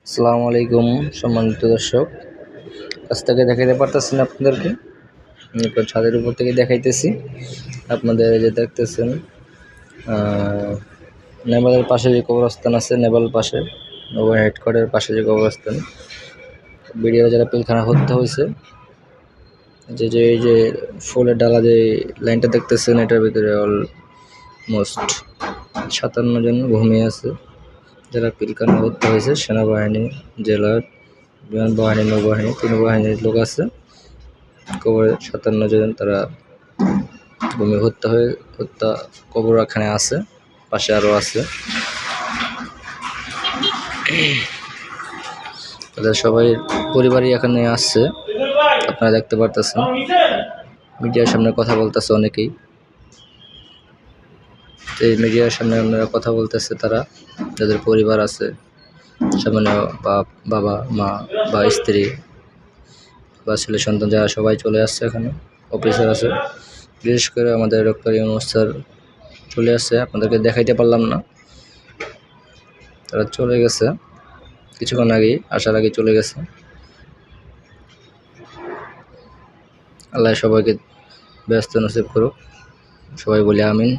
আসসালামু আলাইকুম সম্মানিত দর্শক, কাছ থেকে দেখাইতে পারতেছি না আপনাদেরকে। একটু ছাদের উপর থেকে দেখাইতেছি আপনাদের। যে দেখতেছেন নেপালের পাশে যে কবরস্থান আছে, নেপাল পাশে নৌবাহিনী হেডকোয়ার্টারের পাশে যে কবরস্থান, বিডিআর যারা পিলখানা হত্যা হয়েছে, যে যে এই যে ফুলের ডালা যে লাইনটা দেখতেছেন, এটার ভিতরে অলমোস্ট 57 জন ঘুমিয়ে আছে যারা পিলখানা হত্যা হয়েছে। সেনাবাহিনী, জেলার বিমান বাহিনী, নৌবাহিনী, তিন বাহিনীর লোক আছে। কবরে 57 জন তারা ভূমি হত্যা কবর এখানে আছে, পাশে আরও আছে। তাদের সবাই পরিবারই এখানে আসছে, আপনারা দেখতে পারতেছেন। মিডিয়ার সামনে কথা বলতেছে অনেকেই। এই মিডিয়ার সামনে আপনারা কথা বলতেছে তারা, যাদের পরিবার আছে, সামনে বাবা মা বা স্ত্রী বা ছেলে সন্তান, যারা সবাই চলে আসছে এখানে। অফিসার আছে, বিশেষ করে আমাদের ডক্টর ইউনূস স্যার চলে আসছে। আপনাদেরকে দেখাইতে পারলাম না, তারা চলে গেছে কিছুক্ষণ আগেই, আসার আগে চলে গেছে। আল্লাহ সবাইকে ব্যস্ত নসিব করুক, সবাই বলি আমিন।